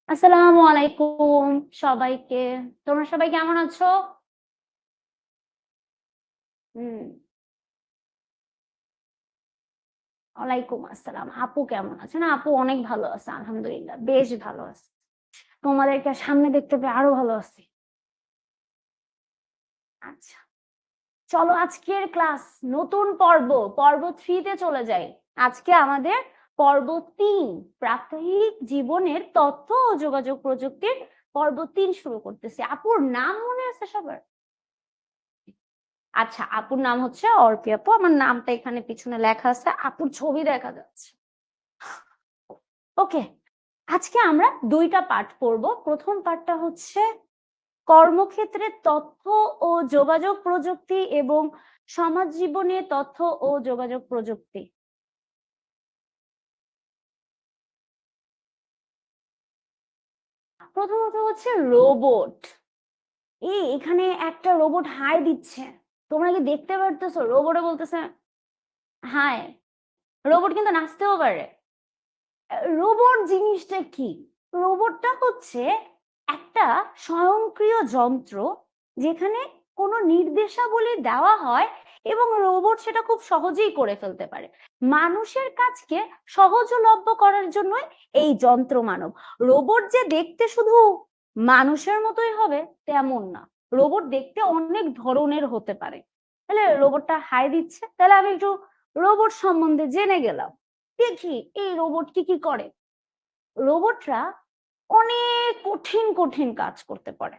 আসসালামু আলাইকুম সবাইকে। তোমরা সবাই কেমন আছো? হুম, ওয়ালাইকুম আসসালাম। আপু কেমন আছেন? আপু অনেক ভালো আছে আলহামদুলিল্লাহ। বেশ ভালো আছে। তোমাদেরকে সামনে দেখতে পেয়ে আরো ভালো আছি। আচ্ছা। চলো আজকের ক্লাস নতুন পর্ব 3 তে চলে যাই। আজকে আমাদের পর্ব 3 প্রাত্যহিক জীবনের তথ্য ও যোগাযোগ প্রযুক্তির পর্ব 3 শুরু করতেছি। আপুর নাম মনে আছে সবার? আচ্ছা, আপুর নাম হচ্ছে অর্পি আপু। আমার নামটা এখানে পিছনে লেখা আছে, আপুর ছবি দেখা যাচ্ছে। ওকে, আজকে আমরা দুইটা পার্ট পড়ব। প্রথম পার্টটা হচ্ছে কর্মক্ষেত্রে তথ্য ও যোগাযোগ প্রযুক্তি এবং সমাজ জীবনে তথ্য ও যোগাযোগ প্রযুক্তি। প্রথমত হচ্ছে রোবট। এখানে একটা রোবট হাই দিচ্ছে, তোমরা কি দেখতে পারতেছো? রোবটে বলতেছে হাই। রোবট কিন্তু নাচতেও পারে। রোবট জিনিসটা কি? রোবটটা হচ্ছে একটা স্বয়ংক্রিয় যন্ত্র, যেখানে কোনো নির্দেশাবলী দেওয়া হয় এবং রোবট সেটা খুব সহজেই করে ফেলতে পারে। মানুষের কাজকে সহজলভ্য করার জন্যই এই যন্ত্র মানব। রোবট যে দেখতে শুধু মানুষের মতোই হবে তেমন না, রোবট দেখতে অনেক ধরনের হতে পারে। তাহলে রোবটটা হাই দিচ্ছে, তাহলে আমি একটু রোবট সম্বন্ধে জেনে গেলাম। দেখি এই রোবট কি কি করে। রোবটরা অনেক কঠিন কঠিন কাজ করতে পারে।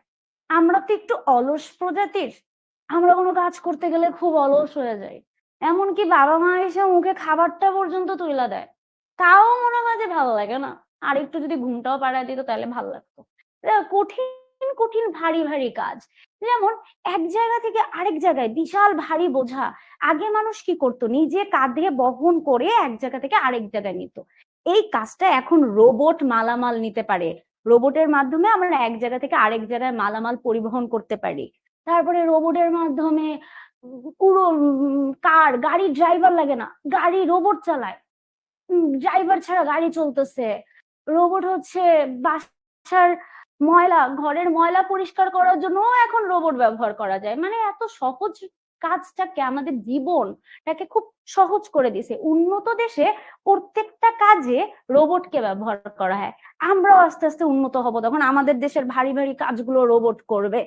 আমরা তো একটু অলস প্রজাতির, আমরা কোনো কাজ করতে গেলে খুব অলস হয়ে যাই। এমনকি বাবা মা এসে মুখে খাবারটা পর্যন্ত তুইলা দেয়, তাও মনে হয় যে ভালো লাগে না, আর একটু যদি ঘুমটাও পাড়ায় দিত তাহলে ভালো লাগতো। কঠিন কঠিন ভারী ভারী কাজ, যেমন এক জায়গা থেকে আরেক জায়গায় বিশাল ভারী বোঝা আগে মানুষ কি করতো, নিজে কাঁধে বহন করে এক জায়গা থেকে আরেক জায়গায় নিত। এই কাজটা এখন রোবট মালামাল নিতে পারে। রোবটের মাধ্যমে আমরা এক জায়গা থেকে আরেক জায়গায় মালামাল পরিবহন করতে পারি। তারপরে রোবটের মাধ্যমে পুরো গাড়ি ড্রাইভার লাগে না, গাড়ি রোবট চালায়। ড্রাইভার ছাড়া গাড়ি চলতেছে। রোবট হচ্ছে বাসার ঘরের ময়লা পরিষ্কার করার জন্য এখন রোবট ব্যবহার করা যায়। মানে এত সহজ কাজটাকে, আমাদের জীবনটাকে খুব সহজ করে দিছে। উন্নত দেশে প্রত্যেকটা কাজে রোবটকে ব্যবহার করা হয়। আমরাও আস্তে আস্তে উন্নত হব, তখন আমাদের দেশের ভারী ভারী কাজগুলো রোবট করবে।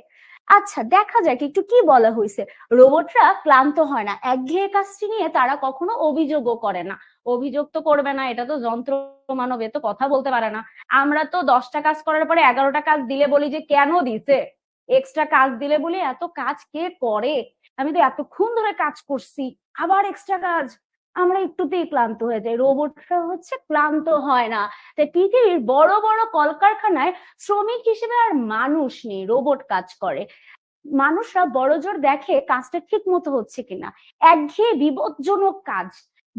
আচ্ছা, দেখা যাক একটু কি বলা হয়েছে। রোবটরা ক্লান্ত হয় না, একঘেয়ে কাজটি নিয়ে তারা কখনো অভিযোগও করে না। অভিযোগ তো করবে না, এটা তো যন্ত্র মানব, এ তো কথা বলতে পারে না। আমরা তো 10টা কাজ করার পরে 11টা কাজ দিলে বলি যে কেন দিছে, এক্সট্রা কাজ দিলে বলি এত কাজ কে করে, আমি তো এতক্ষণ ধরে কাজ করছি, আবার এক্সট্রা কাজ। আমরা একটুতেই ক্লান্ত হয়ে যাই, রোবটরা হচ্ছে ক্লান্ত হয় না। তাই পৃথিবীর বড় বড় কলকারখানায় শ্রমিক হিসেবে আর মানুষ নেই, রোবট কাজ করে। মানুষরা বড়জোর দেখে কাজটা ঠিক মতো হচ্ছে কিনা। একঘেয়ে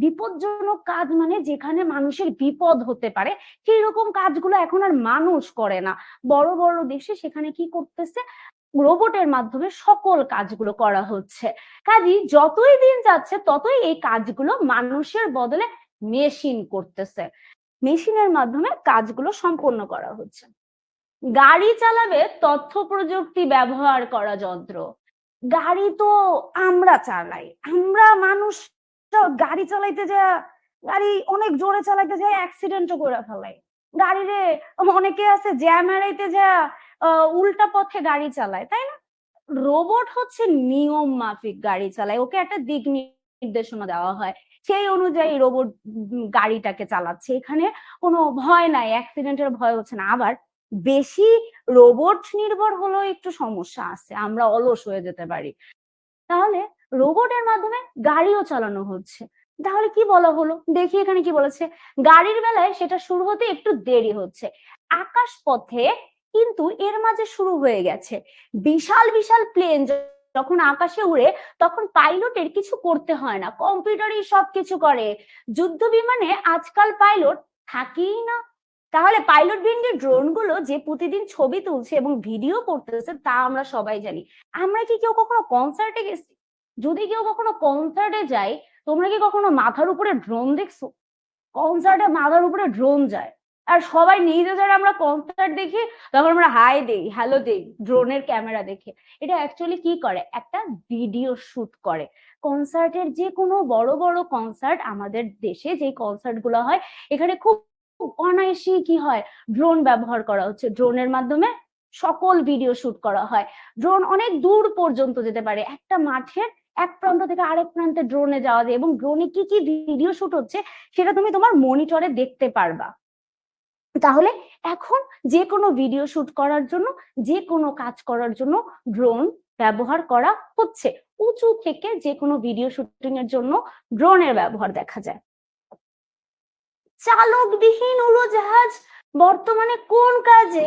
বিপজ্জনক কাজ মানে যেখানে মানুষের বিপদ হতে পারে, সেই রকম কাজগুলো এখন আর মানুষ করে না। বড় বড় দেশে সেখানে কি করতেছে, রোবটের মাধ্যমে সকল কাজগুলো করা হচ্ছে। কাজেই যতই দিন যাচ্ছে ততই এই কাজগুলো মানুষের বদলে মেশিন করতেছে, মেশিনের মাধ্যমে কাজগুলো সম্পন্ন করা হচ্ছে। গাড়ি চালাবে তথ্য প্রযুক্তি ব্যবহার করা যন্ত্র। গাড়ি তো আমরা চালাই, আমরা মানুষ গাড়ি চালাইতে যা, গাড়ি অনেক জোরে চালাইতে যায় অ্যাক্সিডেন্টও করে ফেলাই। গাড়িরে অনেকে আছে জ্যাম এড়াইতে যা উল্টা পথে গাড়ি চালায়, তাই না? রোবট হচ্ছে নিয়ম মাফিক গাড়ি চালায়, ওকে একটা দিক নির্দেশনা দেওয়া হয়, সেই অনুযায়ী রোবট গাড়িটাকে চালাচ্ছে। এখানে কোনো ভয় নাই, অ্যাক্সিডেন্টের ভয় হচ্ছে না। আবার বেশি রোবট নির্ভর হলেও একটু সমস্যা আছে, আমরা অলস হয়ে যেতে পারি। তাহলে রোবটের মাধ্যমে গাড়িও চালানো হচ্ছে। তাহলে কি বলা হলো দেখি, এখানে কি বলেছে, গাড়ির বেলায় সেটা শুরু হতে একটু দেরি হচ্ছে, আকাশ পথে কিন্তু এর মাঝে শুরু হয়ে গেছে। বিশাল বিশাল প্লেন যখন আকাশে উড়ে, তখন পাইলটের কিছু করতে হয় না, কম্পিউটারই সবকিছু করে। যুদ্ধ বিমানে আজকাল পাইলট থাকেই না। তাহলে পাইলট বিহীন ড্রোন গুলো যে প্রতিদিন ছবি তুলছে এবং ভিডিও করতেছে তা আমরা সবাই জানি। আমরা কি কেউ কখনো কনসার্টে গেছি? যদি কেউ কখনো কনসার্টে যায়, তোমরা কি কখনো মাথার উপরে ড্রোন দেখছো? কনসার্টে মাথার উপরে ড্রোন যায়। আর সবাই নিজে যারা আমরা কনসার্ট দেখি তখন আমরা হাই দেই, হ্যালো দেই ড্রোনের ক্যামেরা দেখে। এটা অ্যাকচুয়ালি কি করে, একটা ভিডিও শুট করে। কনসার্টের যে কোনো বড় বড় কনসার্ট আমাদের দেশে যে কনসার্ট গুলো হয়, এখানে খুব অনায়াসেই কি হয়, ড্রোন ব্যবহার করা হচ্ছে। ড্রোনের মাধ্যমে সকল ভিডিও শুট করা হয়। ড্রোন অনেক দূর পর্যন্ত যেতে পারে, একটা মাঠের এক প্রান্ত থেকে আরেক প্রান্তে ড্রোনে যাওয়া যায়, এবং ড্রোনে কি কি ভিডিও শুট হচ্ছে সেটা তুমি তোমার মনিটরে দেখতে পারবা। তাহলে এখন যে কোনো ভিডিও শুট করার জন্য, যে কোনো কাজ করার জন্য ড্রোন ব্যবহার করা হচ্ছে। উঁচু থেকে যে কোনো ভিডিও শুটিং এর জন্য ড্রোনের ব্যবহার দেখা যায়। চালকবিহীন উড়োজাহাজ বর্তমানে কোন কাজে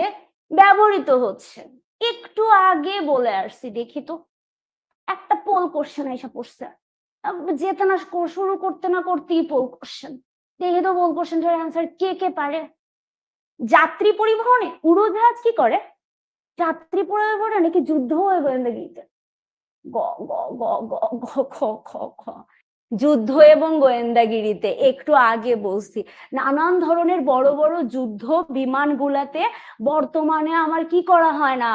ব্যবহৃত হচ্ছে? একটু আগে বলে আসছি, দেখি তো। একটা পোল কোশ্চেন এসে পড়ছে, যেতে না শুরু করতে না করতেই পোল কোশ্চেন। দেখি তো পোল কোশ্চেনটার অ্যান্সার কে কে পারে। যাত্রী পরিবহনে উড়োজাহাজ কি করে? যাত্রী পরিবহনে নাকি যুদ্ধ হয়ে গোয়েন্দাগিরিতে? গ গ গ গ গ খ খ খ যুদ্ধ এবং গোয়েন্দাগিরিতে। একটু আগে বলছি নানান ধরনের বড় বড় যুদ্ধ বিমানগুলাতে বর্তমানে আমার কি করা হয় না,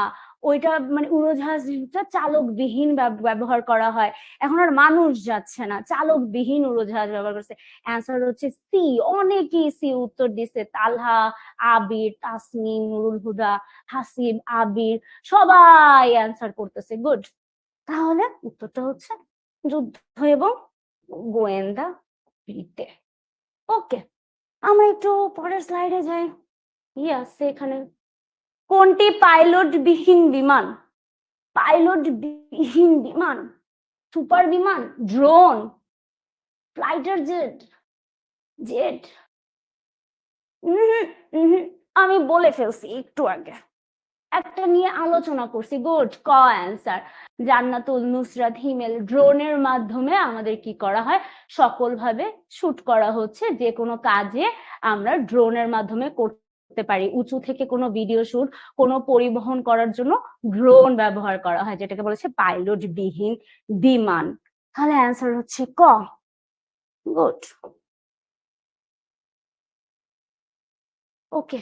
ওইটা মানে উড়োজাহাজটা চালকবিহীন ব্যবহার করা হয়। এখন আর মানুষ যাচ্ছে না, চালকবিহীন উড়োজাহাজ ব্যবহার করছে। অ্যান্সার হচ্ছে সি। অনেকেই সি উত্তর দিচ্ছে। তালহা, আবির, তাসনিম, নুরুল হুদা, হাসিব, আবির সবাই অ্যান্সার করতেছে। গুড। তাহলে উত্তরটা হচ্ছে যুদ্ধ এবং গোয়েন্দাগিরিতে। ওকে, আমরা একটু পরের স্লাইডে যাই। কি আছে এখানে? কোনটি পাইলট বিহীন বিমান? পাইলট বিহীন বিমান, সুপার বিমান, ড্রোন, ফ্লাইটার জেট, জেট। আমি বলে ফেলছি একটু আগে, একটা নিয়ে আলোচনা করছি। গুড, ক অ্যান্সার। জান্নাতুল নুসরাত হিমেল। ড্রোনের মাধ্যমে আমাদের কি করা হয়, সকল ভাবে শুট করা হচ্ছে। যে কোনো কাজে আমরা ড্রোনের মাধ্যমে করতে পারি। উঁচু থেকে কোনো ভিডিও শুট, কোনো পরিবহন করার জন্য ড্রোন ব্যবহার করা হয়, যেটাকে বলেছে পাইলট বিহীন বিমান। তাহলে অ্যান্সার হচ্ছে ক। গুড। ওকে,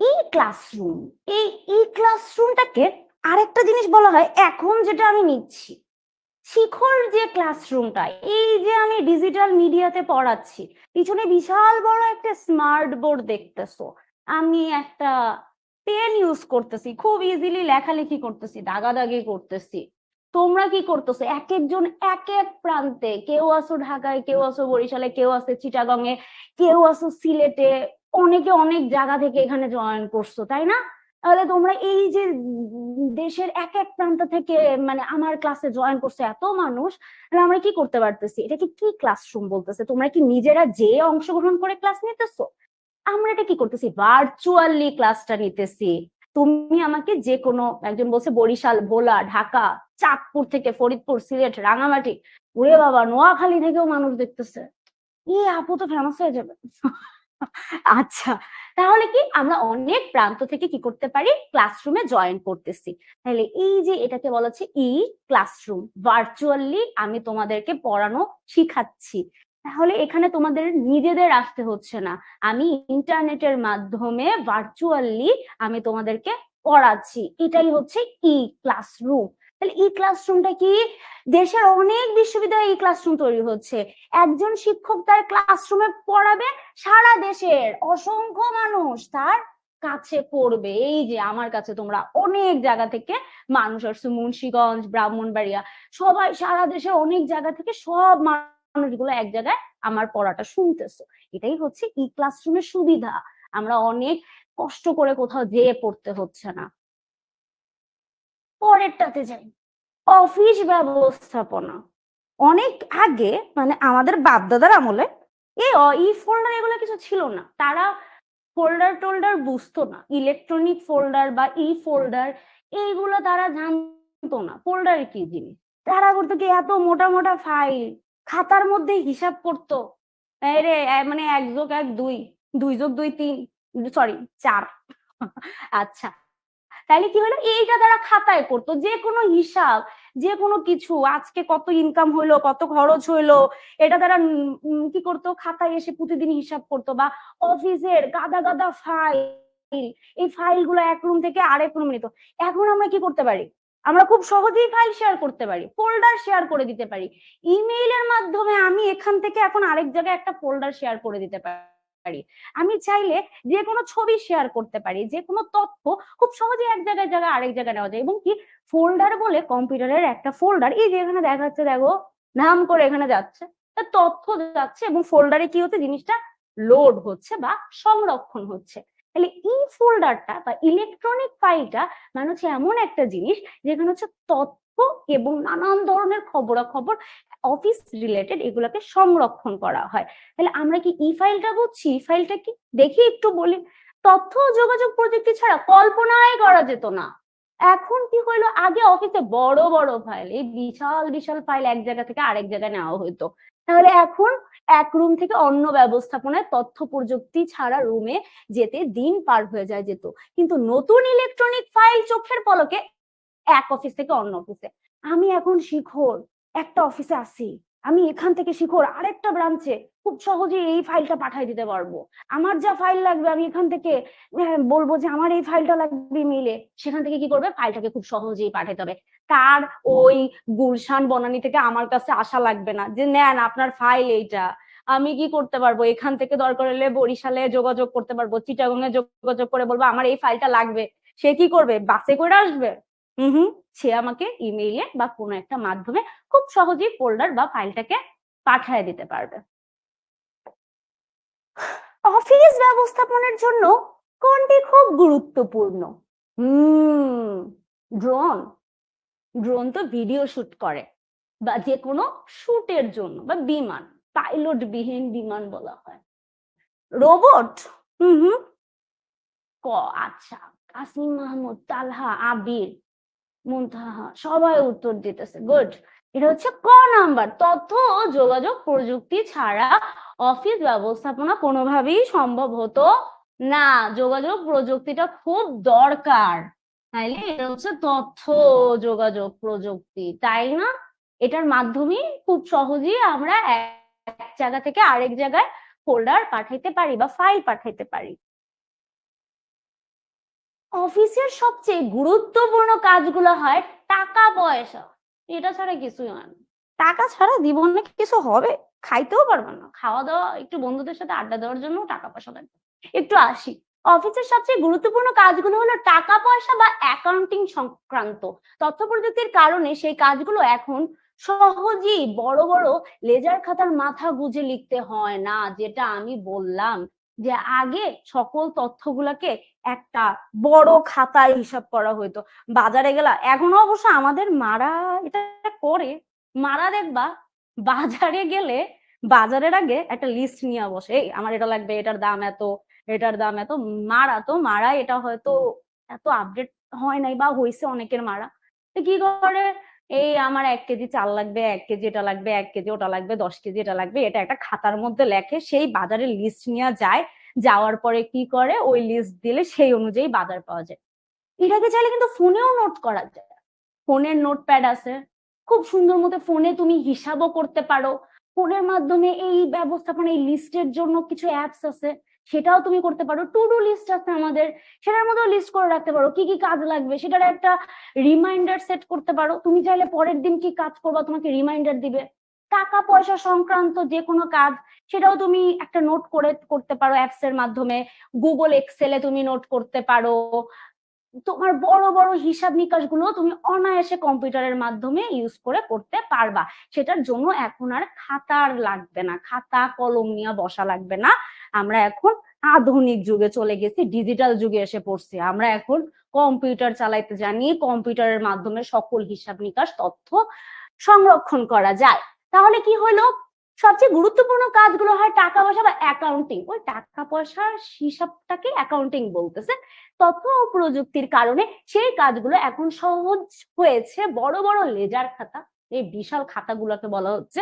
এই ক্লাসরুম, এই ক্লাসরুমটাকে আরেকটা জিনিস বলা হয় এখন যেটা আমি নিচ্ছি, শিখর যে ক্লাসরুমটা, এই যে আমি ডিজিটাল মিডিয়াতে পড়াচ্ছি, পিছনে বিশাল বড় একটা স্মার্ট বোর্ড দেখতেছো। আমি একটা পেন ইউজ করতেছি, খুব ইজিলি লেখালেখি করতেছি, দাগাদাগি করতেছি। তোমরা কি করতেছো? এক একজন এক এক প্রান্তে, কেউ আছো ঢাকায়, কেউ আছো বরিশালে, কেউ আছে চিটাগংয়ে, কেউ আছো সিলেটে, অনেকে অনেক জায়গা থেকে এখানে জয়েন করছো, তাই না? তাহলে তোমরা এই যে দেশের এক এক প্রান্ত থেকে মানে আমার ক্লাসে জয়েন করছে এত মানুষ, তাহলে আমরা কি করতে পারতেছি? এটাকে কি ক্লাসরুম বলতেছে? তোমরা কি নিজেরা যে অংশগ্রহণ করে ক্লাস নিতেছো? আমরা এটা কি করতেছি, ভার্চুয়ালি ক্লাসটা নিতেছি। তুমি আমাকে যে কোনো, একজন বলছে বরিশাল, ভোলা, ঢাকা, চাঁদপুর থেকে, ফরিদপুর, সিলেট, রাঙামাটি, ওরে বাবা নোয়াখালী থেকেও মানুষ দেখতেছে। আপু তো ফেমাস হয়ে যাবে। আচ্ছা, তাহলে কি আমরা অনেক প্রান্ত থেকে কি করতে পারি, ক্লাসরুমে জয়েন করতেছি। তাহলে এই যে এটাকে বলা হচ্ছে ই ক্লাসরুম, ভার্চুয়ালি আমি তোমাদেরকে পড়ানো শিখাচ্ছি। তাহলে এখানে তোমাদের নিজেদের আসতে হচ্ছে না, আমি ইন্টারনেটের মাধ্যমে ভার্চুয়ালি আমি তোমাদেরকে পড়াচ্ছি। এটাই হচ্ছে ই ক্লাসরুম। তাহলে ই ক্লাসরুমটা কি, দেশের অনেক বিশ্ববিদ্যালয়ে ই ক্লাসরুম তৈরি হচ্ছে। একজন শিক্ষক তার ক্লাসরুমে পড়াবে, সারা দেশের অসংখ্য মানুষ তার কাছে পড়বে। এই যে আমার কাছে তোমরা অনেক জায়গা থেকে মানুষ আসছে, মুন্সিগঞ্জ, ব্রাহ্মণবাড়িয়া, সবাই সারা দেশের অনেক জায়গা থেকে সব মানুষগুলো এক জায়গায় আমার পড়াটা শুনতেছো। এটাই হচ্ছে ই ক্লাসরুমের সুবিধা, আমরা অনেক কষ্ট করে কোথাও যেয়ে পড়তে হচ্ছে না। পরেরটাতে যাই, অফিস ব্যবস্থাপনা। অনেক আগে মানে আমাদের বাপদাদার আমলে ই ফোল্ডার এগুলো কিছু ছিল না, তারা ফোল্ডার টোল্ডার বুঝতো না, ইলেকট্রনিক ফোল্ডার বা ই ফোল্ডার এইগুলো তারা জানতো না। ফোল্ডার কি জিনিস, তারা করতো কি, এত মোটা মোটা ফাইল, খাতার মধ্যে হিসাব করতো। রে মানে 1+1 2, 2+2 3, সরি 4। আচ্ছা, তাইলে কি হলো, এইটা তারা খাতায় করতো, যে কোনো হিসাব যে কোনো কিছু, আজকে কত ইনকাম হইলো, কত খরচ হইলো, এটা তারা কি করতো, খাতায় এসে প্রতিদিন হিসাব করতো। বা অফিসের গাদা গাদা ফাইল, এই ফাইলগুলো এক রুম থেকে আরেক রুম নিত। এখন আমরা কি করতে পারি, আমরা খুব সহজেই ফাইল শেয়ার করতে পারি, ফোল্ডার শেয়ার করে দিতে পারি। ইমেইলের মাধ্যমে আমি এখান থেকে এখন আরেক জায়গায় একটা ফোল্ডার শেয়ার করে দিতে পারি। আমি চাইলে যে কোনো ছবি শেয়ার করতে পারি, যে কোনো তথ্য খুব সহজেই এক জায়গায় আরেক জায়গায় নেওয়া যায়। এবং কি ফোল্ডার বলে কম্পিউটারের একটা ফোল্ডার, এই যে এখানে দেখাচ্ছে, দেখো নাম করে এখানে যাচ্ছে, তথ্য যাচ্ছে এবং ফোল্ডারে কি হচ্ছে, জিনিসটা লোড হচ্ছে বা সংরক্ষণ হচ্ছে। তাহলে এই ফোল্ডারটা বা ইলেকট্রনিক ফাইলটা মানে হচ্ছে এমন একটা জিনিস যেখানে হচ্ছে তথ্য এবং নানান ধরনের খবরাখবর অফিস রিলেটেড এগুলোকে সংরক্ষণ করা হয়। তাহলে আমরা কি ই ফাইলটা বুঝছি? ই ফাইলটা কি দেখি একটু বলি। তথ্য ও যোগাযোগ প্রযুক্তি ছাড়া কল্পনাই করা যেত না। এখন কি হইলো, আগে অফিসে বড় বড় ফাইল, এই বিশাল বিশাল ফাইল এক জায়গা থেকে আরেক জায়গায় নেওয়া হইতো। তাহলে এখন এক রুম থেকে অন্য ব্যবস্থাপনায় তথ্য প্রযুক্তি ছাড়া রুমে যেতে দিন পার হয়ে যায় যেত। কিন্তু নতুন ইলেকট্রনিক ফাইল চোখের পলকে এক অফিস থেকে অন্য অফিসে। আমি এখন শিখর একটা অফিসে আছি, আমি এখান থেকে শিখর আরেকটা ব্রাঞ্চে খুব সহজে এই ফাইলটা পাঠিয়ে দিতে পারবো। আমার যা ফাইল লাগবে আমি এখান থেকে বলবো যে আমার এই ফাইলটা লাগবে মিলে, সেখান থেকে কি করবে, ফাইলটাকে খুব সহজেই পাঠাতে হবে। তার ওই গুলশান বনানী থেকে আমার কাছে আসা লাগবে না যে নেন আপনার ফাইল এইটা। আমি কি করতে পারবো, এখান থেকে দরকার হলে বরিশালে যোগাযোগ করতে পারবো, চিটাগংয়ে যোগাযোগ করে বলবো আমার এই ফাইলটা লাগবে। সে কি করবে, বাসে করে আসবে? সে আমাকে ইমেইলে বা কোনো একটা মাধ্যমে খুব সহজেই ফোল্ডার বা ফাইলটাকে পাঠিয়ে দিতে পারবে। অফিস ব্যবস্থাপনার জন্য কোনটি খুব গুরুত্বপূর্ণ? ড্রোন। ড্রোন তো ভিডিও শুট করে, বা যে কোনো শুটের জন্য, বা বিমান, পাইলট বিহীন বিমান বলা হয়। রোবট। আচ্ছা, কাসিম মাহমুদ, তালহা, আবির, মুনতাহা সবাই উত্তর দিতেছে, গুড। এটা হচ্ছে ক নাম্বার। তথ্য ও যোগাযোগ প্রযুক্তি ছাড়া অফিস ব্যবস্থাপনা কোনোভাবেই সম্ভব হতো না। যোগাযোগ প্রযুক্তিটা খুব দরকার, তাইলে এটা হচ্ছে তথ্য যোগাযোগ প্রযুক্তি, তাই না? এটার মাধ্যমে খুব সহজেই আমরা এক জায়গা থেকে আরেক জায়গায় ফোল্ডার পাঠাইতে পারি বা ফাইল পাঠাইতে পারি। অফিসের সবচেয়ে গুরুত্বপূর্ণ কাজগুলো হয় টাকা পয়সা, এটা ছাড়া কিছুই হয় না। টাকা ছাড়া জীবনে কিছু হবে? খাইতেও পারবেন না, খাওয়া দাওয়া, একটু বন্ধুদের সাথে আড্ডা দেওয়ার জন্য টাকা পয়সা লাগবে। একটু আসি, অফিসের সবচেয়ে গুরুত্বপূর্ণ কাজগুলো হলো টাকা পয়সা বা অ্যাকাউন্টিং সংক্রান্ত। তথ্য প্রযুক্তির কারণে সেই কাজগুলো এখন সহজেই বড় বড় লেজার খাতার মাথা গুঁজে লিখতে হয় না। যেটা আমি বললাম যে আগে সকল তথ্যগুলোকে একটা বড় খাতায় হিসাব করা হইতো, বাজারে গেলা, এখনো অবশ্য আমাদের মারা এটা করে। মারা দেখবা বাজারে গেলে বাজারের আগে একটা লিস্ট নিয়ে বসে, এই আমার এটা লাগবে, এটার দাম এত, এটার দাম এত। মারা এটা হয়তো এত আপডেট হয় নাই বা হয়েছে অনেকের মারা, কি করে, এই আমার 1 কেজি চাল লাগবে, 1 কেজি এটা লাগবে, 1 কেজি ওটা লাগবে, 10 কেজি এটা লাগবে, এটা একটা খাতার মধ্যে লেখে, সেই বাজারের লিস্ট নিয়ে যায়। যাওয়ার পরে কি করে, ওই লিস্ট দিলে সেই অনুযায়ী বাজার পাওয়া যায়। এটাকে চাইলে কিন্তু ফোনেও নোট করা যায়, ফোনের নোটপ্যাড আছে, খুব সুন্দর মতো ফোনে তুমি হিসাবও করতে পারো। ফোনের মাধ্যমে এই ব্যবস্থাপনা, এই লিস্টের জন্য কিছু অ্যাপস আছে, সেটাও তুমি করতে পারো। টু ডু লিস্ট আছে আমাদের, সেটার মধ্যেও লিস্ট করে রাখতে পারো কি কি কাজ লাগবে, সেটার একটা রিমাইন্ডার সেট করতে পারো। তুমি চাইলে পরের দিন কি কাজ করবা তোমাকে রিমাইন্ডার দিবে। টাকা পয়সা সংক্রান্ত যে কোনো কাজ, সেটাও তুমি একটা নোট করে করতে পারো অ্যাপস এর মাধ্যমে। গুগল এক্সেলে তুমি নোট করতে পারো। তোমার বড় বড় হিসাব নিকাশ গুলো তুমি অনায়াসে কম্পিউটারের মাধ্যমে ইউজ করে করতে পারবা। সেটার জন্য এখন আর খাতার লাগবে না, খাতা কলম নিয়ে বসা লাগবে না। আমরা এখন আধুনিক যুগে চলে গেছি, ডিজিটাল যুগে এসে পড়ছি। আমরা এখন কম্পিউটার চালাইতে জানি, কম্পিউটারের মাধ্যমে সকল হিসাব নিকাশ তথ্য সংরক্ষণ করা যায়। তাহলে কি হলো, সবচেয়ে গুরুত্বপূর্ণ কাজগুলো হয় টাকা পয়সা বা অ্যাকাউন্টিং। ওই টাকা পয়সার হিসাবটাকে অ্যাকাউন্টিং বলতেছে। তথ্য ও প্রযুক্তির কারণে সেই কাজগুলো এখন সহজ হয়েছে। বড় বড় লেজার খাতা, এই বিশাল খাতাগুলোকে বলা হচ্ছে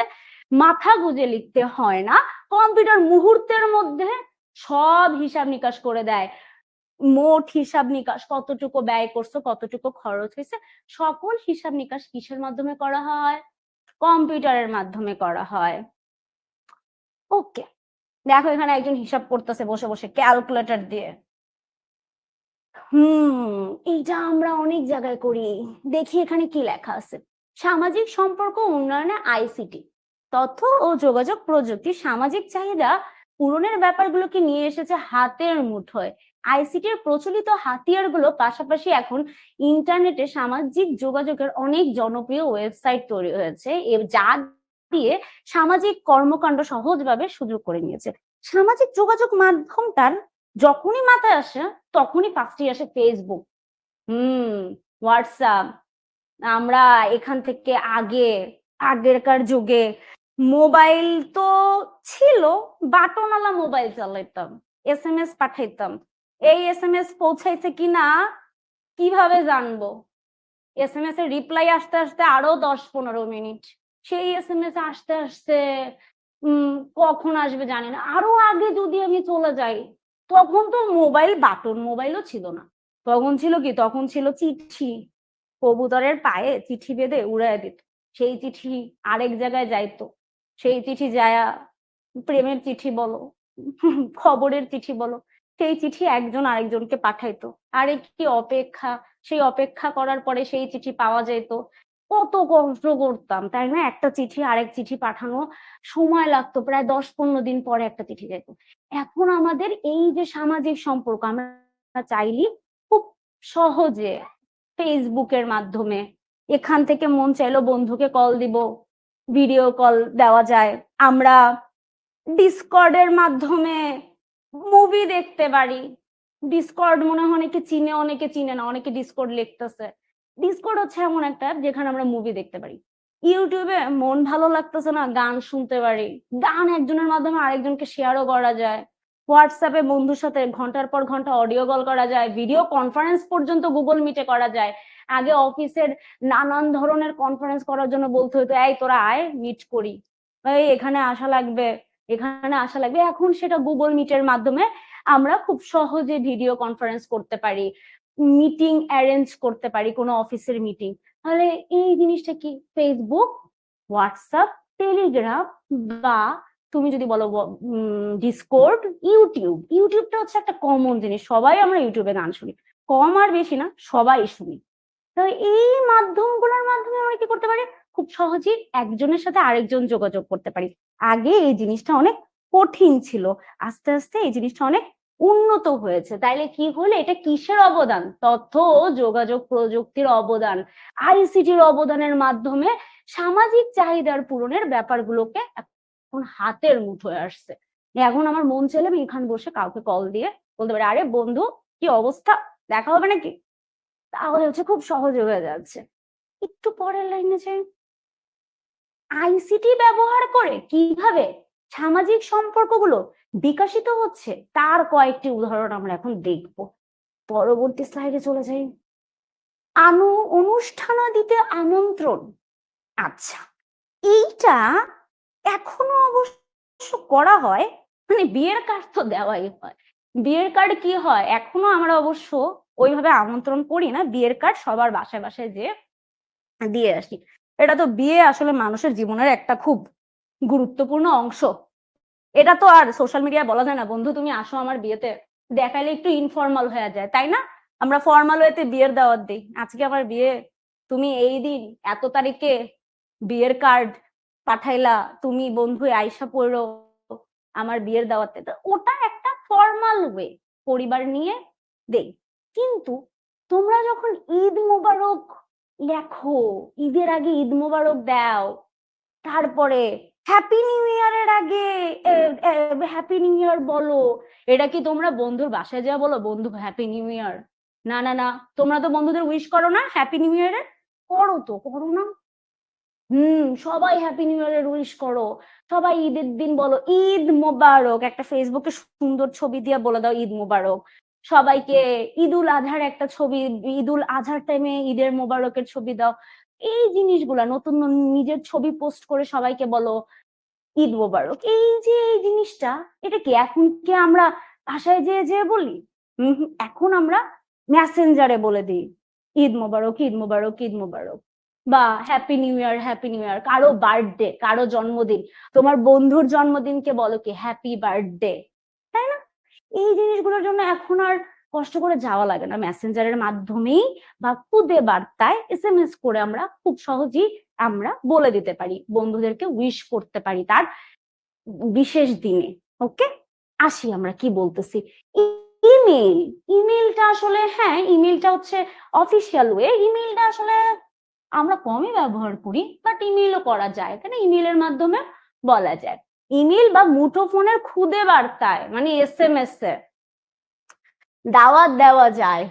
মাথা গুঁজে লিখতে হয় না, কম্পিউটার মুহূর্তের মধ্যে সব হিসাব নিকাশ করে দেয়। মোট হিসাব নিকাশ, কতটুকু ব্যয় করছো, কতটুকু খরচ হয়েছে, সকল হিসাব নিকাশ কিসের মাধ্যমে করা হয়? কম্পিউটারের মাধ্যমে করা হয়। ওকে, দেখো এখানে একজন হিসাব করতেছে বসে বসে ক্যালকুলেটর দিয়ে। এইটা আমরা অনেক জায়গায় করি। দেখি এখানে কি লেখা আছে। সামাজিক সম্পর্ক উন্নয়নে আইসিটি, তথ্য ও যোগাযোগ প্রযুক্তি সামাজিক চাহিদা পূরণের ব্যাপারগুলোকে নিয়ে এসেছে হাতের মুঠোয়। আইসিটির প্রচলিত হাতিয়ারগুলো পাশাপাশি এখন ইন্টারনেটে সামাজিক যোগাযোগের অনেক জনপ্রিয় ওয়েবসাইট তৈরি হয়েছে, যা দিয়ে সামাজিক কর্মকাণ্ড সহজভাবে সুযোগ করে নিয়েছে। সামাজিক যোগাযোগ মাধ্যমটার যখনই মাথায় আসে তখনই ফার্স্টে আসে ফেসবুক, হোয়াটসঅ্যাপ। আমরা এখান থেকে আগেরকার যুগে মোবাইল তো ছিল, বাটনওয়ালা মোবাইল চালাইতাম, এসএমএস পাঠাইতাম। এই এসএমএস পৌঁছাইছে কিনা কিভাবে জানবো? এসএমএস এর রিপ্লাই আসতে আসতে আরো 10-15 মিনিট, সেই এসএমএস আসতে আসতে কখন আসবে জানি না। আরো আগে যদি আমি চলে যাই, তখন তো মোবাইল, বাটন মোবাইলও ছিল না। তখন ছিল কি? তখন ছিল চিঠি। কবুতরের পায়ে চিঠি বেঁধে উড়াইয়া দিত, সেই চিঠি আরেক জায়গায় যাইতো। সেই চিঠি যায়া, প্রেমের চিঠি বলো, খবরের চিঠি বলো, সেই চিঠি একজন আরেকজনকে পাঠাইতো। আরে কি অপেক্ষা! সেই অপেক্ষা করার পরে সেই চিঠি পাওয়া যেত। কত কষ্ট করতাম, তাই না? একটা চিঠি আরেক চিঠি পাঠানো সময় লাগতো, প্রায় 10-15 দিন পরে একটা চিঠি যেত। এখন আমাদের এই যে সামাজিক সম্পর্ক, আমরা চাইলেই খুব সহজে ফেসবুকের মাধ্যমে, এখান থেকে মন চাইলো বন্ধুকে কল দিব, ভিডিও কল দেওয়া যায়। আমরা ডিসকর্ডের মাধ্যমে মুভি দেখতে পারি। ডিসকর্ড মনে হয় অনেকে চিনে, অনেকে চিনে না, অনেকে ডিসকর্ড লিখতেছে। ডিসকর্ড হচ্ছে এমন একটা অ্যাপ যেখানে আমরা মুভি দেখতে পারি। ইউটিউবে মন ভালো লাগতেছে না, গান শুনতে পারি। গান একজনের মাধ্যমে আরেকজনকে শেয়ারও করা যায়। হোয়াটসঅ্যাপে বন্ধুর সাথে ঘন্টার পর ঘন্টা অডিও কল করা যায়, ভিডিও কনফারেন্স পর্যন্ত গুগল মিটে করা যায়। আগে অফিসের নানান ধরনের কনফারেন্স করার জন্য বলতে হতো, এই তোরা আয় মিট করি, এই এখানে আসা লাগবে, এখানে আসা লাগবে। এখন সেটা গুগল মিটের মাধ্যমে আমরা খুব সহজে ভিডিও কনফারেন্স করতে পারি, মিটিং অ্যারেঞ্জ করতে পারি, কোনো অফিসের মিটিং। তাহলে এই জিনিসটা কি? ফেসবুক, হোয়াটসঅ্যাপ, টেলিগ্রাম, বা তুমি যদি বলো ডিসকর্ড, ইউটিউবটা হচ্ছে একটা কমন জিনিস। সবাই আমরা ইউটিউবে গান শুনি, কম আর বেশি না, সবাই শুনি। তো এই মাধ্যমগুলোর মাধ্যমে আমরা কি করতে পারি? খুব সহজেই একজনের সাথে আরেকজন যোগাযোগ করতে পারি। আগে এই জিনিসটা অনেক কঠিন ছিল, আস্তে আস্তে এই জিনিসটা অনেক উন্নত হয়েছে। তাইলে কি হলো? এটা কিসের অবদান? তথ্য ও যোগাযোগ প্রযুক্তির অবদান, আইসিটির অবদানের মাধ্যমে সামাজিক চাহিদার পূরণের ব্যাপারগুলোকে এখন হাতের মুঠোয় আসছে। এখন আমার মন চাইলে আমি এখানে বসে কাউকে কল দিয়ে বলতে পারি, আরে বন্ধু কি অবস্থা, দেখা হবে নাকি? তাহলে হচ্ছে খুব সহজে হয়ে যাচ্ছে। একটু পরের লাইনে যাই। আইসিটি ব্যবহার করে কিভাবে সামাজিক সম্পর্কগুলো বিকশিত হচ্ছে তার কয়েকটি উদাহরণ আমরা এখন দেখব। পরবর্তী স্লাইডে চলে যাই। অনুষ্ঠানাদিতে আমন্ত্রণ। আচ্ছা, এইটা এখনো অবশ্য করা হয়, মানে বিয়ের কার্ড তো দেওয়াই হয়। বিয়ের কার্ড কি হয়, এখনো আমরা অবশ্য ওইভাবে আমন্ত্রণ করি না, বিয়ের কার্ড সবার বাসায় বাসায় যেয়ে দিয়ে আসি। এটা তো বিয়ে আসলে মানুষের জীবনের একটা খুব গুরুত্বপূর্ণ অংশ। এটা তো আর সোশ্যাল মিডিয়ায় বলা যায় না, বন্ধু তুমি আসো আমার বিয়েতে, দেখাইলে একটু ইনফর্মাল হয়ে যায়, তাই না? আমরা ফর্মাল ওয়েতে বিয়ের দাওয়াত দিই, আজকে আমার বিয়ে, তুমি এই দিন এত তারিখে বিয়ের কার্ড পাঠাইলা, তুমি বন্ধু আইসা পড়ো আমার বিয়ের দাওয়াতে। তো ওটা একটা ফর্মাল ওয়ে, পরিবার নিয়ে দেই। কিন্তু তোমরা যখন ঈদ মোবারক লেখো, ঈদের আগে ঈদ মোবারক দাও, তারপরে হ্যাপি নিউ ইয়ারের আগে হ্যাপি নিউ ইয়ার বলো, এটা কি তোমরা বন্ধুর বাসায় যাওয়া বলো বন্ধু হ্যাপি নিউ ইয়ার? না না না, তোমরা তো বন্ধুদের উইশ করো না হ্যাপি নিউ ইয়ারে? করো তো, করো না? সবাই হ্যাপি নিউ ইয়ারের উইশ করো, সবাই ঈদের দিন বলো ঈদ মোবারক, একটা ফেসবুকে সুন্দর ছবি দিয়ে বলে দাও ঈদ মোবারক। সবাইকে ঈদুল আজহার একটা ছবি, ঈদুল আজহার টাইমে ঈদের মোবারকের ছবি দাও। এই জিনিসগুলা নতুন নিজের ছবি পোস্ট করে সবাইকে বলো ঈদ মোবারক। এই যে এই জিনিসটা, এটা কি এখন কি আমরা ভাষায় যেয়ে যেয়ে বলি? এখন আমরা মেসেঞ্জারে বলে দিই ঈদ মোবারক, ঈদ মোবারক, ঈদ মোবারক, বা happy new year, happy new year. কারো বার্থডে, কারো জন্মদিন, তোমার বন্ধুর জন্মদিনকে বলো কি হ্যাপি বার্থডে, তাই না? এই জিনিসগুলোর জন্য এখন আর কষ্ট করে যাওয়া লাগে না, মেসেঞ্জারের মাধ্যমেই বা খুদে বার্তায় SMS করে আমরা খুব সহজেই আমরা বলে দিতে পারি, বন্ধুদেরকে উইশ করতে পারি তার বিশেষ দিনে। ওকে, আসি আমরা কি বলতেছি। ইমেল, ইমেলটা আসলে হ্যাঁ, ইমেলটা হচ্ছে অফিসিয়াল ওয়ে। ইমেলটা আসলে আমরা কমই ব্যবহার করি, বাট ইমেলও করা যায়, কেন ইমেলের মাধ্যমে বলা যায়। ইমেল বা মুঠোফোনের খুদে বার্তায় মানে SMS এ দাওয়াত দেওয়া যায়।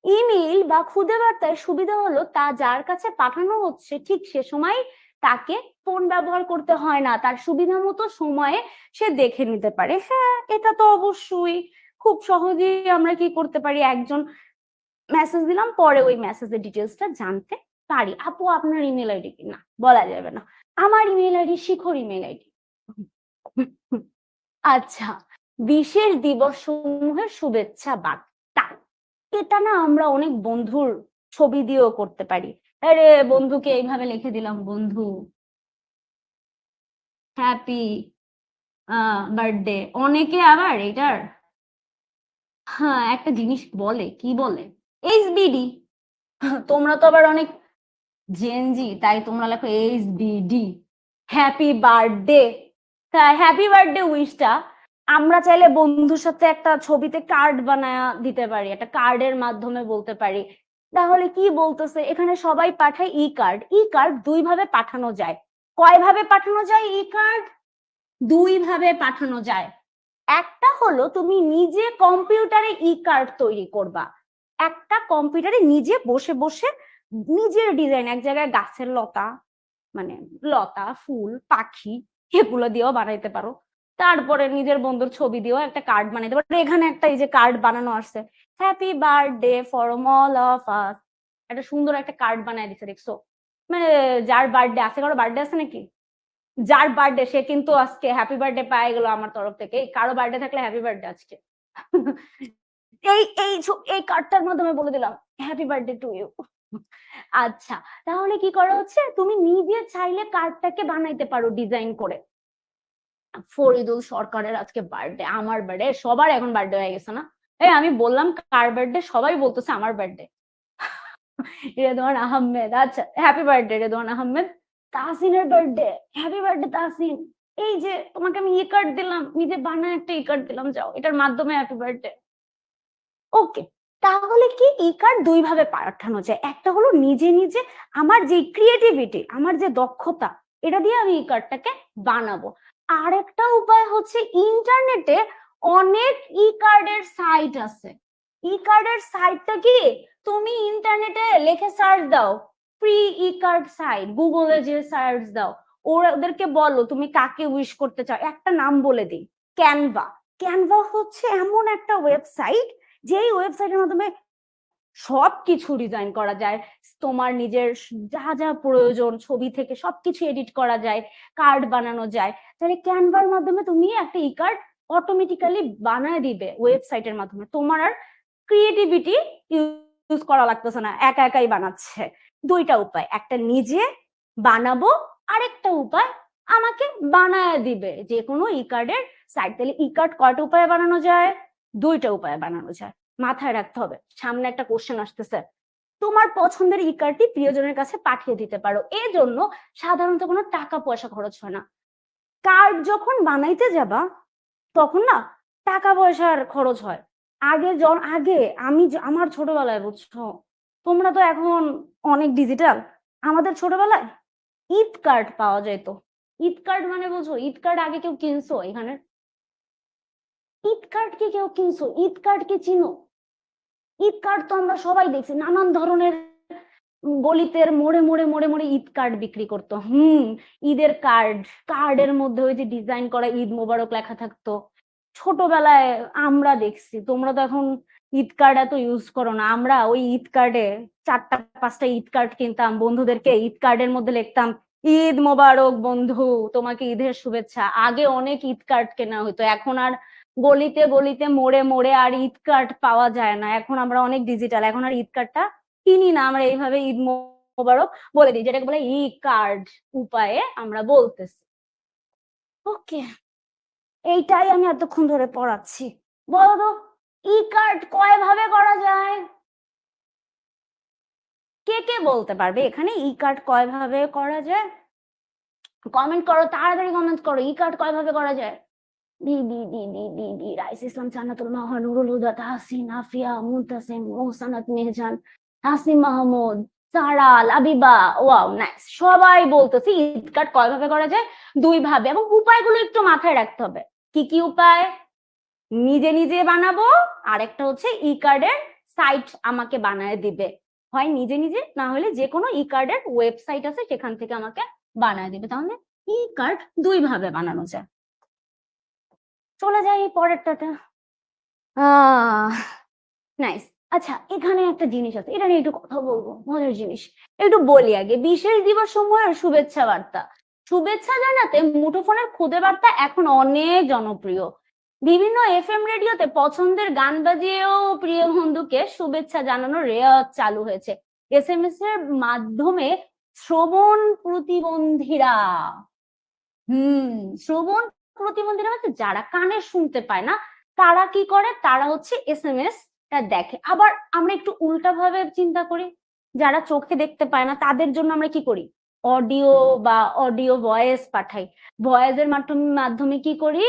ইমেল বা খুদে বার্তায় সুবিধা হলো তা যার কাছে পাঠানো হচ্ছে ঠিক সে সময় তাকে ফোন ব্যবহার করতে হয় না, তার সুবিধা মতো সময়ে সে দেখে নিতে পারে। হ্যাঁ, এটা তো অবশ্যই খুব সহজেই আমরা কি করতে পারি, একজন মেসেজ দিলাম, পরে ওই মেসেজের ডিটেলসটা জানতে পারি। আপু আপনার ইমেল আইডি কি? না, বলা যাবে না। আমার ইমেল আইডি শিখর ইমেল আইডি। আচ্ছা, বিশেষ দিবস সমূহের শুভেচ্ছা বার্তা, এটা না আমরা অনেক বন্ধুর ছবি দিয়েও করতে পারি। আরে বন্ধুকে এইভাবে লিখে দিলাম, বন্ধু হ্যাপি বার্থডে। অনেকে আবার এটার হ্যাঁ একটা জিনিস বলে, কি বলে, HBD। তোমরা তো আবার অনেক জেনজি, তাই তোমরা লেখো HBD, হ্যাপি বার্থডে। তা হ্যাপি বার্থডে উইশটা আমরা চাইলে বন্ধুর সাথে একটা ছবিতে কার্ড বানায় দিতে পারি, একটা কার্ডের মাধ্যমে বলতে পারি। তাহলে কি বলতেছে এখানে, সবাই পাঠায় ই কার্ড। ই কার্ড দুই ভাবে পাঠানো যায়। কয় ভাবে পাঠানো যায় ই কার্ড? দুই ভাবে পাঠানো যায়। একটা হলো তুমি নিজে কম্পিউটারে ই কার্ড তৈরি করবা, একটা কম্পিউটারে নিজে বসে বসে নিজের ডিজাইন, এক জায়গায় গাছের লতা মানে লতা, ফুল, পাখি এগুলো দিয়েও বানাইতে পারো। তারপরে নিজের বন্ধুর ছবি দিয়েও একটা কার্ড বানাইতে পারো। এখানে একটা এই যে কার্ড বানানো আসছে, happy birthday form all of us, একটা সুন্দর একটা কার্ড বানাই দিচ্ছে, দেখছো? মানে যার বার্থডে আছে, কারো বার্থডে আছে নাকি? যার বার্থডে সে কিন্তু আজকে হ্যাপি বার্থডে পাই গেল আমার তরফ থেকে। কারো বার্থডে থাকলে হ্যাপি বার্থডে আজকে। এই এই এই কার্ডটার মাধ্যমে বলে দিলাম হ্যাপি বার্থডে টু ইউ। আচ্ছা, তাহলে কি করা হচ্ছে, তুমি নিজে চাইলে কার্ডটাকে বানাইতে পারো ডিজাইন করে। ফরিদুল সরকারের আজকে বার্থডে, আমার বার্থডে, সবার এখন বার্থডে হয়ে গেছে না? এই আমি বললাম কার বার্থডে, সবাই বলতেছে আমার বার্থডে। রেদওয়ান আহমেদ, আচ্ছা হ্যাপি বার্থডে রেদওয়ান আহমেদ। তাহসিনের বার্থডে, হ্যাপি বার্থডে তাহসিন। এই যে তোমাকে আমি ই কার্ড দিলাম, নিজে বানায় একটা ই কার্ড দিলাম, যাও এটার মাধ্যমে হ্যাপি বার্থডে। ওকে, তাহলে কি ই কার্ড দুই ভাবে পাঠানো যায়। একটা হলো নিজে নিজে আমার যে ক্রিয়েটিভিটি, আমার যে দক্ষতা, এটা দিয়ে আমি ই কার্ডটাকে বানাবো। আর একটা উপায় হচ্ছে ইন্টারনেটে অনেক ই কার্ডের সাইট আছে। ই কার্ডের সাইটটা কি, তুমি ইন্টারনেটে লিখে সার্চ দাও ফ্রি ই কার্ড সাইট, গুগলে যে সার্চ দাও, ওদেরকে বলো তুমি কাকে উইশ করতে চাও, একটা নাম বলে দিই, ক্যানভা। ক্যানভা হচ্ছে এমন একটা ওয়েবসাইট যেই ওয়েবসাইটের মাধ্যমে সবকিছু ডিজাইন করা যায়, তোমার নিজের যা যা প্রয়োজন ছবি থেকে সবকিছু এডিট করা যায়, কার্ড বানানো যায়। তাহলে ক্যানভার মাধ্যমে তুমি একটা ই কার্ড অটোমেটিক্যালি বানায় দিবে ওয়েবসাইটের মাধ্যমে, তোমার আর ক্রিয়েটিভিটি ইউজ করা লাগতেছে না, একা একাই বানাচ্ছে। দুইটা উপায়, একটা নিজে বানাবো, আরেকটা উপায় আমাকে বানায় দিবে যে কোনো ই কার্ডের সাইট। তাহলে ই কার্ড কয়টা উপায়ে বানানো যায়? দুইটা উপায়ে বানানো যায়। মাথায় রাখতে হবে, সামনে একটা কোশ্চেন আসতেছে। তোমার পছন্দের ই কার্ডটি প্রিয়জনের কাছে পাঠিয়ে দিতে পারো, এর জন্য সাধারণত কোনো টাকা পয়সা খরচ হয় না। কার্ড যখন বানাইতে যাবা তখন না টাকা পয়সার খরচ হয়। আগে আমি আমার ছোটবেলায়, বুঝছো, তোমরা তো এখন অনেক ডিজিটাল, আমাদের ছোটবেলায় ঈদ কার্ড পাওয়া যেত। ঈদ কার্ড মানে বুঝো, ঈদ কার্ড আগে কেউ কিনছো এখানে? ঈদ কার্ড কি কেউ কিনছো? ঈদ কার্ড কি চিনো? ঈদ কার্ড তো আমরা সবাই দেখছি, নানান ধরনের গলিতের মোড়ে মোড়ে মোড়ে মোড়ে ঈদ কার্ড বিক্রি করতো। ঈদের কার্ড, কার্ডের মধ্যে ওই যে ডিজাইন করা ঈদ মোবারক লেখা থাকতো। ছোটবেলায় আমরা দেখছি, তোমরা তো এখন ঈদ কার্ড এত ইউজ করো না। আমরা ওই ঈদ কার্ডে 4টা 5টা ঈদ কার্ড কিনতাম, বন্ধুদেরকে ঈদ কার্ডের মধ্যে লিখতাম ঈদ মোবারক বন্ধু, তোমাকে ঈদের শুভেচ্ছা। আগে অনেক ঈদ কার্ড কেনা হতো, এখন আর গলিতে গলিতে মোড়ে মোড়ে আর ঈদ কার্ড পাওয়া যায় না, এখন আমরা অনেক ডিজিটাল, এখন আর ঈদ কার্ডটা কিনি না, আমরা এইভাবে ঈদ মোবারক বলে দিই, যেটাকে বলে ই কার্ড উপায়ে আমরা বলতেছি। ওকে, এইটাই আমি এতক্ষণ ধরে পড়াচ্ছি। বলো তো ই কার্ড কয় ভাবে করা যায়? কে কে বলতে পারবে এখানে ই কার্ড কয় ভাবে করা যায়? কমেন্ট করো, তাড়াতাড়ি কমেন্ট করো, ই কার্ড কয় ভাবে করা যায়? রাইস ইসলাম, জান্নাতুল মাহা, নুরুল হুদা, তাহসিন, আফিয়া, মুনতাসিম, মোহসানাত, মেহজান, হাসিম মাহমুদ, সারা, লাবিবা, ওয়াও নাইস, সবাই বলতেছি ঈদ কার্ড কয় ভাবে করা যায়? 2 ভাবে, এবং উপায়গুলো একটু মাথায় রাখতে হবে। কি কি উপায়? নিজে নিজে বানাবো, আর একটা হচ্ছে ই কার্ডের সাইট আমাকে বানায় দিবে, হয় নিজে নিজে, না হলে যে কোনো ই কার্ডের ওয়েবসাইট আছে সেখান থেকে আমাকে বানায় দিবে। তাহলে ই কার্ড 2 ভাবে বানানো যায়। চলে যাই পরেরটাতে। নাইস। আচ্ছা, এখানে একটা জিনিস আছে, এটা নিয়ে একটু কথা বলবো, মজার জিনিস। একটু বলি আগে, বিশেষ দিবস সমূহের শুভেচ্ছা বার্তা। শুভেচ্ছা জানাতে মুঠোফোনের খুদে বার্তা এখন অনেক জনপ্রিয়। বিভিন্ন এফএম রেডিওতে পছন্দের গান বাজিয়েও প্রিয় বন্ধুকে শুভেচ্ছা জানানোর রেওয়াজ চালু হয়েছে। এসএমএস এর মাধ্যমে শ্রবণ প্রতিবন্ধীরা শ্রবণ প্রতিবন্ধীরা হচ্ছে যারা কানে শুনতে পায় না, তারা কি করে, তারা হচ্ছে এসএমএস টা দেখে। আবার আমরা একটু উল্টা ভাবে চিন্তা করি, যারা চোখে দেখতে পায় না তাদের জন্য আমরা কি করি, অডিও বা অডিও ভয়েস পাঠাই। ভয়েসের মাধ্যমে কি করি,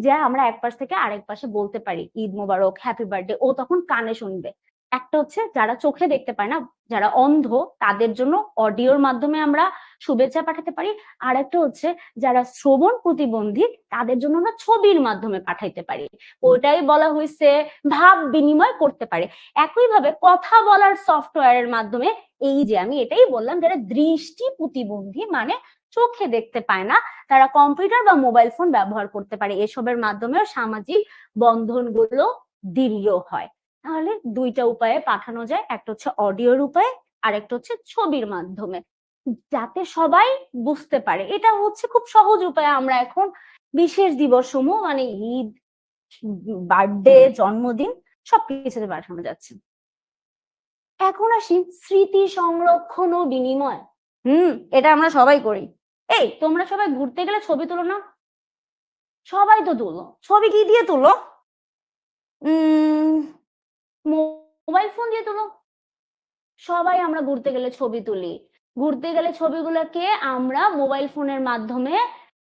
যে আমরা এক পাশ থেকে আরেক পাশে বলতে পারি ঈদ মোবারক, হ্যাপি বার্থডে, ও তখন কানে শুনবে। একটা হচ্ছে যারা চোখে দেখতে পায় না, যারা অন্ধ, তাদের জন্য অডিওর মাধ্যমে আমরা শুভেচ্ছা পাঠাতে পারি। আর একটা হচ্ছে যারা শ্রবণ প্রতিবন্ধী, তাদের জন্য আমরা ছবির মাধ্যমে পাঠাইতে পারি। ওটাই বলা হয়েছে ভাব বিনিময় করতে পারে। একইভাবে কথা বলার সফটওয়্যারের মাধ্যমে, এই যে আমি এটাই বললাম, যারা দৃষ্টি প্রতিবন্ধী মানে চোখে দেখতে পায় না, তারা কম্পিউটার বা মোবাইল ফোন ব্যবহার করতে পারে। এসবের মাধ্যমেও সামাজিক বন্ধনগুলো দৃঢ় হয়। তাহলে 2টা উপায়ে পাঠানো যায়, একটা হচ্ছে অডিওর উপায়, আর একটা হচ্ছে ছবির মাধ্যমে, যাতে সবাই বুঝতে পারে। এটা হচ্ছে খুব সহজ উপায়, আমরা এখন বিশেষ দিবস সমূহ মানে ঈদ, বার্থডে, জন্মদিন সবকিছুতে পাঠানো যাচ্ছে। এখন আসি স্মৃতি সংরক্ষণ ও বিনিময়। এটা আমরা সবাই করি। এই তোমরা সবাই ঘুরতে গেলে ছবি তুলো না? সবাই তো তুলো। ছবি কি দিয়ে তুলো? মোবাইল ফোন দিয়ে তুলো। সবাই আমরা ঘুরতে গেলে ছবি তুলি। ঘুরতে গেলে ছবিগুলোকে আমরা মোবাইল ফোনের মাধ্যমে,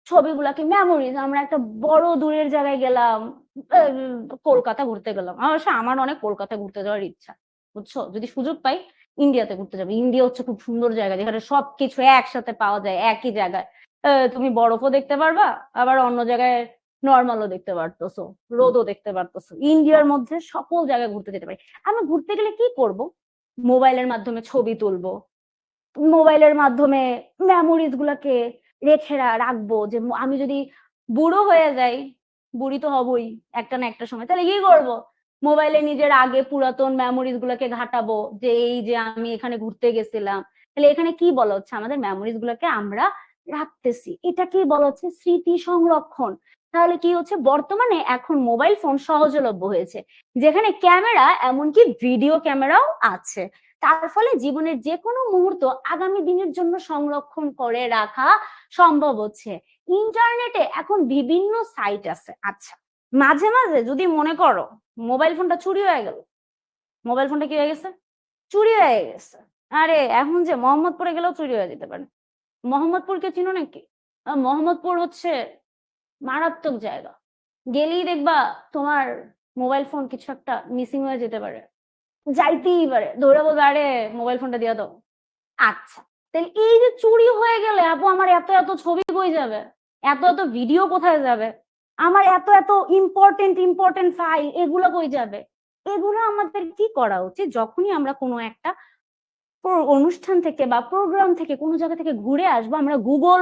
ছবিগুলোকে মেমোরিজ, আমরা একটা বড় দূরের জায়গায় গেলাম, কলকাতা ঘুরতে গেলাম, অবশ্য আমার অনেক কলকাতা ঘুরতে যাওয়ার ইচ্ছা, বুঝছো, যদি সুযোগ পাই ইন্ডিয়াতে ঘুরতে যাবো। ইন্ডিয়া হচ্ছে খুব সুন্দর জায়গা, যেখানে সবকিছু একসাথে পাওয়া যায় একই জায়গায়। তুমি বরফও দেখতে পারবা, আবার অন্য জায়গায় নর্মালও দেখতে পারতেছো, রোদও দেখতে পারতেছো। ইন্ডিয়ার মধ্যে সকল জায়গায় ঘুরতে যেতে পারি। আমি ঘুরতে গেলে কি করব, মোবাইলের মাধ্যমে ছবি তুলবো, মোবাইলের মাধ্যমে মেমোরিজ গুলাকে রেখে রাখবো। যে আমি যদি বুড়ো হয়ে যাই, বুড়ি তো হবই একটা না একটা সময়, তাহলে কি করব, মোবাইলে নিজের আগে পুরাতন মেমোরিজ গুলাকে ঘাটাবো, যে এই যে আমি এখানে ঘুরতে গেছিলাম। তাহলে এখানে কি বলা হচ্ছে, আমাদের মেমোরিজ গুলাকে আমরা রাখতেছি, এটা কি বলা হচ্ছে, স্মৃতি সংরক্ষণ। তাহলে কি হচ্ছে, বর্তমানে এখন মোবাইল ফোন সহজলভ্য হয়েছে, যেখানে ক্যামেরা, এমনকি ভিডিও ক্যামেরাও আছে। তার ফলে জীবনের যে কোনো মুহূর্ত আগামী দিনের জন্য সংরক্ষণ করে রাখা সম্ভব হচ্ছে। ইন্টারনেটে এখন বিভিন্ন সাইট আছে। আচ্ছা, মাঝে মাঝে যদি মনে করো মোবাইল ফোনটা চুরি হয়ে গেল, মোবাইল ফোনটা কি হয়ে গেছে, চুরি হয়ে গেছে, আরে এখন যে মোহাম্মদপুরে গেলেও চুরি হয়ে যেতে পারে। মোহাম্মদপুরকে চিনো নাকি? মোহাম্মদপুর হচ্ছে মারাত্মক জায়গা, গেলেই দেখবা তোমার মোবাইল ফোন কিছু একটা মিসিং হয়ে যেতে পারে, যাইতেই পারে, ধরে বলবে আরে মোবাইল ফোনটা দিয়ে দাও। আচ্ছা, তাহলে এই যে চুরি হয়ে গেলে আপু আমার এত এত ছবি কই যাবে, এত এত ভিডিও কোথায় যাবে, আমার এত এত ইম্পর্টেন্ট ফাইল এগুলো কই যাবে? এগুলো আমাদের কি করা উচিত, যখনই আমরা কোনো একটা অনুষ্ঠান থেকে বা প্রোগ্রাম থেকে কোনো জায়গা থেকে ঘুরে আসবো, আমরা গুগল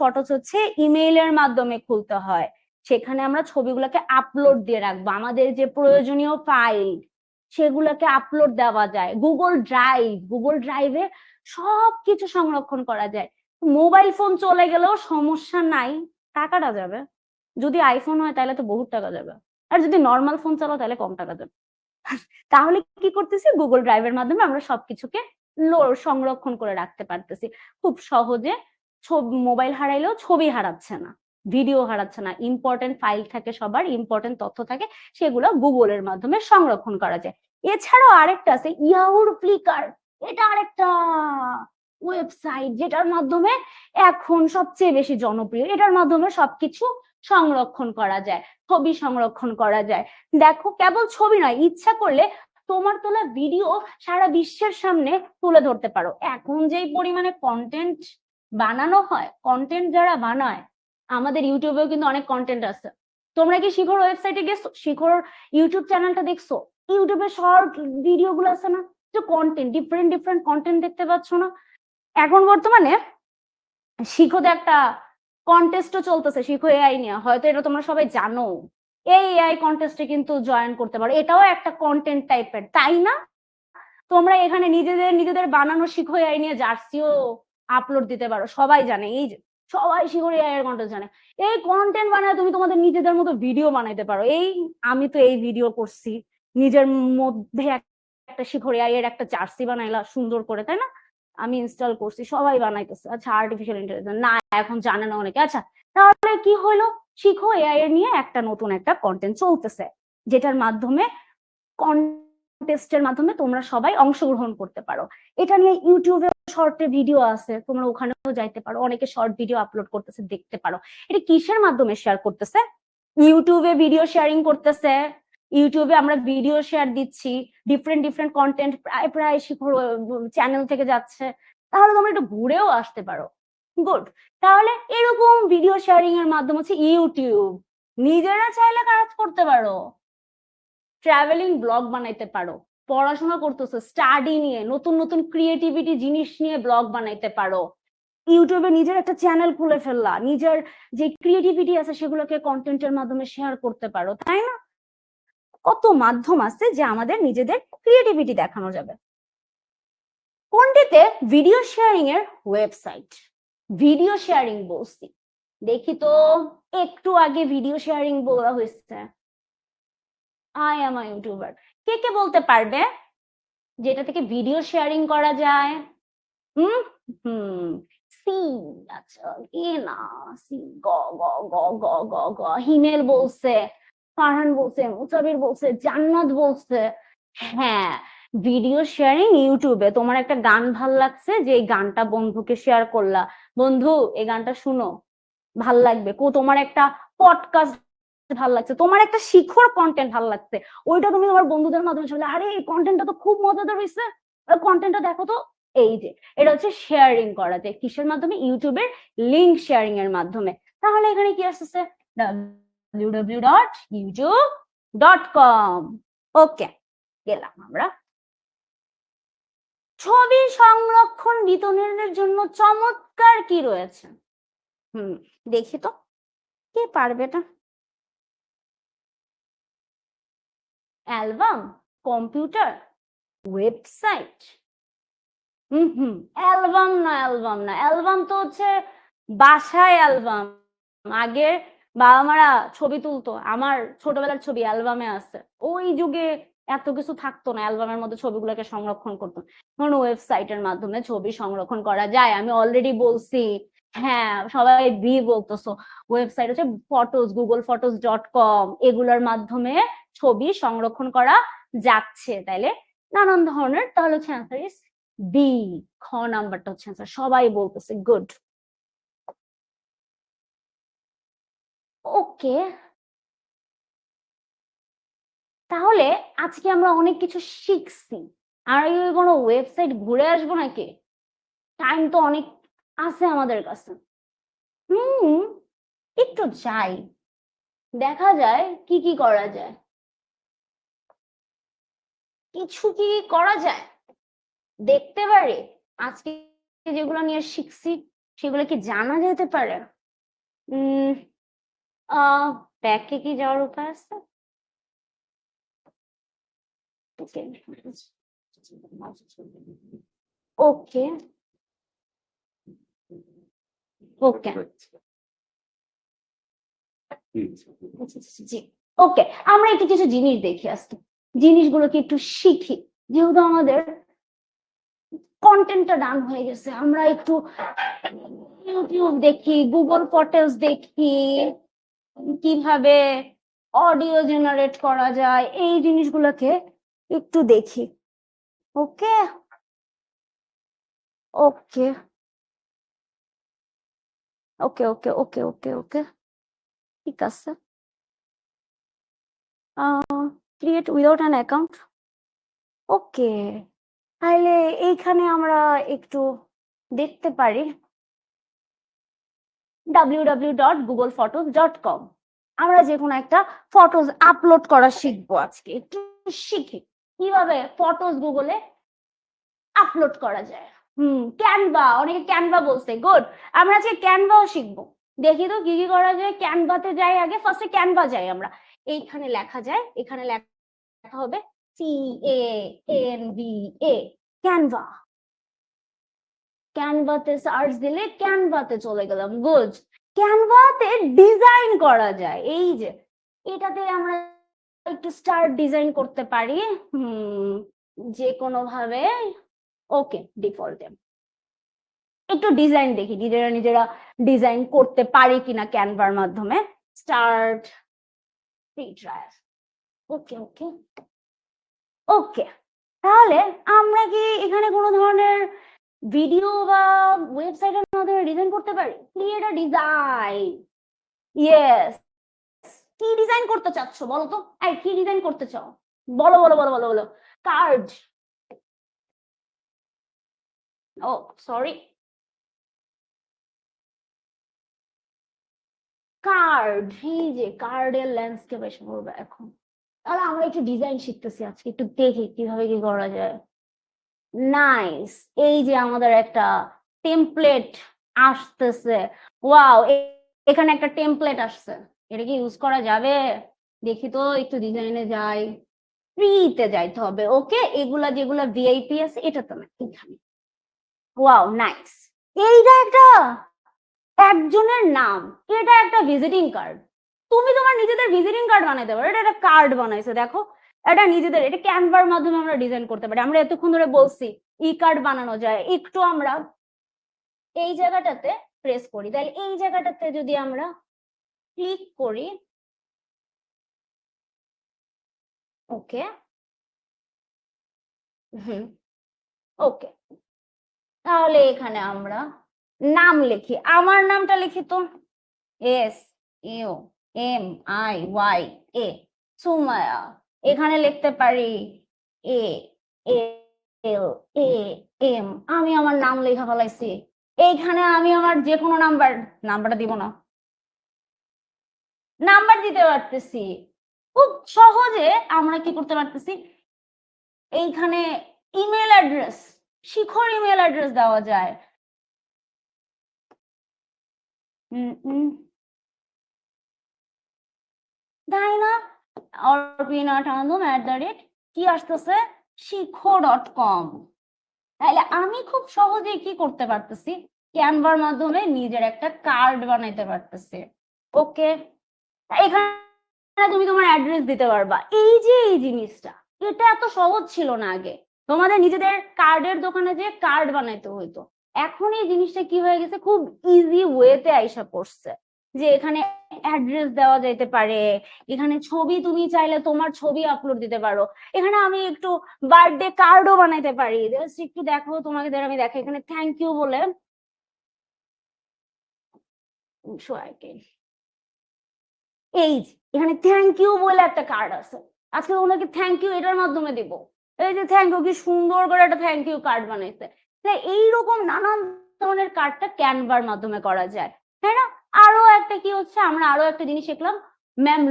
ফটোস হচ্ছে ইমেইলের মাধ্যমে খুলতে হয়, সেখানে আমরা ছবিগুলোকে আপলোড দিয়ে রাখবো, আমাদের যে প্রয়োজনীয় ফাইল সেগুলোকে আপলোড দেওয়া যায়। গুগল ড্রাইভে সবকিছু সংরক্ষণ করা যায়। মোবাইল ফোন চলে গেলেও সমস্যা নাই, টাকাটা যাবে। যদি আইফোন হয় তাহলে তো বহুত টাকা যাবে, আর যদি নর্মাল ফোন চালাও তাহলে কম টাকা যাবে। তাহলে কি করতেছি, গুগল ড্রাইভের মাধ্যমে আমরা সবকিছুকে সংরক্ষণ করে রাখতে পারতেছি খুব সহজে। মোবাইল হারাইলেও ছবি হারাচ্ছে না, ভিডিও হারাচ্ছে না, ইম্পর্টেন্ট ফাইল থাকে, সবার ইম্পর্টেন্ট তথ্য থাকে, সেগুলো গুগলের মাধ্যমে সংরক্ষণ করা যায়। এছাড়াও আরেকটা আছে ইয়াহুর ফ্লিকার, এটা আরেকটা ওয়েবসাইট যেটার মাধ্যমে এখন সবচেয়ে বেশি জনপ্রিয়। এটার মাধ্যমে সবকিছু সংরক্ষণ করা যায়, ছবি সংরক্ষণ করা যায়। দেখো, কেবল ছবি নয়, ইচ্ছা করলে তোমার তোলা ভিডিও সারা বিশ্বের সামনে তুলে ধরতে পারো। এখন যেই পরিমাণে কন্টেন্ট বানানো হয়, কন্টেন্ট যারা বানায়, আমাদের ইউটিউবেও কিন্তু অনেক কন্টেন্ট আছে। তোমরা কি শিখর ওয়েবসাইটে গেছো, শিখর ইউটিউব চ্যানেলটা দেখছো? ইউটিউবে শর্ট ভিডিও গুলো আছে না, যে কন্টেন্ট, ডিফারেন্ট ডিফারেন্ট কন্টেন্ট দেখতে পাচ্ছ না? এখন বর্তমানে শিখোতে একটা কন্টেস্টও চলতেছে, শিখো এআই নিয়ে, হয়তো এটা তোমরা সবাই জানো। এই এআই কন্টেস্টে কিন্তু জয়েন করতে পারো, এটাও একটা কন্টেন্ট টাইপের, তাই না? তোমরা এখানে নিজেদের বানানো শিখো এআই নিয়ে জার্সিও আপলোড দিতে পারো, সবাই জানে, এই যে সবাই শিখো এআই এর কন্টেন্ট জানে। এই কন্টেন্ট বানায় তুমি তোমাদের নিজেদের মতো ভিডিও বানাইতে পারো। এই আমি তো এই ভিডিও করছি, নিজের মধ্যে একটা শিখো এআই এর একটা জার্সি বানাইলা সুন্দর করে, তাই না? আমি ইনস্টল করছি, সবাই বানাইতেছে। আচ্ছা, আর্টিফিশিয়াল ইন্টেলিজেন্স না, এখন জানে না অনেকে। আচ্ছা, তাহলে কি হলো, শিখো এআই এর নিয়ে একটা নতুন একটা কন্টেন্ট চলতেছে, যেটার মাধ্যমে কন্টেস্টের মাধ্যমে তোমরা সবাই অংশগ্রহণ করতে পারো। এটা নিয়ে ইউটিউবে শর্টে ভিডিও আছে, তোমরা ওখানেও যাইতে পারো, অনেকে শর্ট ভিডিও আপলোড করতেছে, দেখতে পারো। এটা কিসের মাধ্যমে শেয়ার করতেছে? ইউটিউবে ভিডিও শেয়ারিং করতেছে। ইউটিউবে আমরা ভিডিও শেয়ার দিচ্ছি, ডিফারেন্ট ডিফারেন্ট কন্টেন্ট প্রায় প্রায় শিখর চ্যানেল থেকে যাচ্ছে, তাহলে তোমরা একটু ঘুরেও আসতে পারো। গুড। তাহলে এরকম ভিডিও শেয়ারিং এর মাধ্যম হচ্ছে ইউটিউব। নিজেরা চাইলে কাজ করতে পারো, ট্রাভেলিং ব্লগ বানাইতে পারো, পড়াশোনা করতেছো স্টাডি নিয়ে, নতুন নতুন ক্রিয়েটিভিটি জিনিস নিয়ে ব্লগ বানাইতে পারো। ইউটিউবে নিজের একটা চ্যানেল খুলে ফেললা, নিজের যে ক্রিয়েটিভিটি আছে সেগুলোকে কন্টেন্টের মাধ্যমে শেয়ার করতে পারো, তাই না? কত মাধ্যম আছে যে আমাদের নিজেদের ক্রিয়েটিভিটি দেখানো যাবে। কোনটিতে? ভিডিও শেয়ারিং এর ওয়েবসাইট। ভিডিও শেয়ারিং বলছি, দেখি তো, একটু আগে ভিডিও শেয়ারিং বলা হয়েছে। আই এম আ ইউটিউবার, কে কে বলতে পারবে যেটা থেকে ভিডিও শেয়ারিং করা যায়? হুম হুম সি। আচ্ছা, এ না, সি, গ গ গ গ গ গ হিমেল বলছে, ফারহান বলছে, মুসাবির বলছে, জান্নাত বলছে। হ্যাঁ, ভিডিও শেয়ারিং ইউটিউবে। তোমার একটা গান ভাল লাগছে, যে এই গানটা বন্ধুকে শেয়ার করলা, বন্ধু এই গানটা শুনো, ভাল লাগবে। তোমার একটা পডকাস্ট ভাল লাগছে, তোমার একটা শিখর কন্টেন্ট ভাল লাগছে, ওইটা তুমি তোমার বন্ধুদের মাধ্যমে শুনলে, আরে এই কন্টেন্টটা তো খুব মজাদার হয়েছে, কন্টেন্টটা দেখো তো। এই যে এটা হচ্ছে শেয়ারিং করা যায়, কিসের মাধ্যমে? ইউটিউবের লিংক শেয়ারিং এর মাধ্যমে। তাহলে এখানে কি আসছে? www.youtube.com। ওকে, গেলাম আমরা। ছবি সংরক্ষণ বিতরণের জন্য চমৎকার কি রয়েছে? দেখি তো, কে পারবে এটা? Album, computer, website. অ্যালবাম না, অ্যালবাম না, অ্যালবাম তো হচ্ছে বাসায় অ্যালবাম। আগে বাবা মারা ছবি তুলতো, আমার ছোটবেলার ছবি অ্যালবামে আছে। ওই যুগে এত কিছু থাকতো না, অ্যালবামের মধ্যে ছবিগুলোকে সংরক্ষণ করতো। এখন ওয়েবসাইটের মাধ্যমে ছবি সংরক্ষণ করা যায়, আমি অলরেডি বলছি। হ্যাঁ, সবাই বলতেছো। ওয়েবসাইট হচ্ছে ফটোজ, googlephotos.com, এগুলোর মাধ্যমে ছবি সংরক্ষণ করা যাচ্ছে। তাইলে নানান ধরনের, তাহলে হচ্ছে অ্যান্সার ইজ বি, খ নাম্বারটা হচ্ছে অ্যান্সার, সবাই বলতেছে। গুড। ওকে, তাহলে আজকে আমরা অনেক কিছু শিখছি। আর কোনো ওয়েবসাইট ঘুরে আসবো নাকি? টাইম তো অনেক আছে আমাদের কাছে। একটু যাই, দেখা যায় কি কি করা যায়। কিছু কি করা যায়, দেখতে পারি আজকে যেগুলো নিয়ে শিখছি সেগুলো কি জানা যেতে পারে? ব্যাকে কি যাওয়ার উপায় আছে? ওকে ওকে জি, ওকে, আমরা একটু কিছু জিনিস দেখি আজকে, জিনিসগুলোকে একটু শিখি, যেহেতু আমাদের কন্টেন্টটা ডান হয়ে গেছে। আমরা একটু ইউটিউব দেখি, গুগল ফটোস দেখি, কিভাবে অডিও জেনারেট করা যায়, এই জিনিসগুলোকে একটু দেখি। ওকে okay okay okay okay okay ওকে ঠিক আছে। ক্রিয়েট উইদাউট অ্যান অ্যাকাউন্ট, ওকে, তাহলে এইখানে আমরা একটু দেখতে পারি www.googlephotos.com। আমরা যে কোনো একটা ফটোজ আপলোড করা শিখবো আজকে, একটু শিখি কিভাবে ফটোজ গুগলে আপলোড করা যায়। ক্যানভা, অনেকে ক্যানভা বলছে, গুড, আমরা আজকে ক্যানভাও শিখবো। দেখি তো কি কি করা যায়। ক্যানভাতে যাই, আগে ফার্স্টে ক্যানভা যাই আমরা। এইখানে লেখা যায়, এখানে লেখা হবে CANVA, ক্যানভা। ক্যানভাতে সার্চ দিলে ক্যানভাতে চলে গেলাম। গুড, ক্যানভাতে ডিজাইন করা যায়। এই যে এটাতে আমরা একটু স্টার্ট ডিজাইন করতে পারি যে কোনো ভাবে। ওকে, ডিফল্টে একটু ডিজাইন দেখি, নিজেরা ডিজাইন করতে পারি কিনা ক্যানভার মাধ্যমে। Start free trial. Okay okay okay, তাহলে আমরা কি এখানে কোনো ধরনের ভিডিও বা ওয়েবসাইটের মাধ্যমে ডিজাইন করতে পারি? Create a design, yes. কি ডিজাইন করতে চাচ্ছ বলো তো? এই কি ডিজাইন করতে চাও? বলো বলো বলো বলো বলো। কার্ড, ও সরি, কার্ড, এই যে কার্ডের ল্যান্ডস্কেপ এসে পড়বে এখন। তাহলে আমরা একটু ডিজাইন শিখতেছি আজকে, একটু দেখি কিভাবে কি করা যায়। নাইস, এই যে আমাদের একটা টেমপ্লেট আসতেছে। ওয়াও, এখানে একটা টেমপ্লেট আসছে, এটা কি ইউজ করা যাবে? দেখি তো, একটু ডিজাইনে যাই, ফ্রিতে যাইতে হবে। ওকে, এগুলা যেগুলা ভিআইপি আছে এটা তো না, এখানে। ওয়াও নাইস, এইটা একটা একজনের নাম, এটা একটা ভিজিটিং কার্ড। তুমি তোমার নিজেদের ভিজিটিং কার্ড বানাইতে পারো। এটা একটা কার্ড বানাইছে, দেখো, এটা নিজেদের, এটা ক্যানভার মাধ্যমে আমরা ডিজাইন করতে পারি। আমরা এতক্ষণ ধরে বলছি ই কার্ড বানানো যায়, একটু আমরা এই জায়গাটাতে প্রেস করি, তাহলে এই জায়গাটাতে যদি আমরা ক্লিক করি, ওকে, ওকে, তাহলে এখানে আমরা নাম লিখি, আমার নামটা লিখি তো, SUMIYA, সুমায়া। এখানে লিখতে পারি ALAM, আমি আমার নাম লেখা ফেলাইছি। এইখানে আমি আমার যে কোনো নাম্বারটা দিব না, নাম্বার দিতে পারতেছি খুব সহজে। আমরা কি করতে পারতেছি, এইখানে ইমেল অ্যাড্রেস, শিখর ইমেল অ্যাড্রেস দেওয়া যায়। তাই না? orpina@, কি আসতেছে, শিখো.com। তাহলে আমি খুব সহজে কি করতে পারতেছি, ক্যানভার মাধ্যমে নিজের একটা কার্ড বানাইতে পারতেছি। ওকে, এখানে তুমি তোমার অ্যাড্রেস দিতে পারবা। এই যে এই জিনিসটা, এটা এত সহজ ছিল না আগে, তোমাদের নিজেদের কার্ডের দোকানে যে কার্ড বানাইতে হইতো। এখন এই জিনিসটা কি হয়ে গেছে, খুব ইজি ওয়েতে আইসা পড়ছে, যে এখানে অ্যাড্রেস দেওয়া যেতে পারে, এখানে ছবি, তুমি চাইলে তোমার ছবি আপলোড দিতে পারো। এখানে আমি একটু বার্থডে কার্ডও বানাইতে পারি। জাস্ট একটু দেখো, তোমাকে আমি দেখো, এখানে থ্যাংক ইউ বলে এই এখানে থ্যাংক ইউ বলে একটা কার্ড আছে। আজকে তোমাদেরকে থ্যাংক ইউ এটার মাধ্যমে দিব। এই যে থ্যাংক ইউ, কি সুন্দর করে একটা থ্যাংক ইউ কার্ড বানাইছে। তাই এইরকম নানান ধরনের কার্ডটা ক্যানভার মাধ্যমে করা যায়, তাই না? আরো একটা কি হচ্ছে, আমরা আরো একটা জিনিস শিখলাম, ম্যাম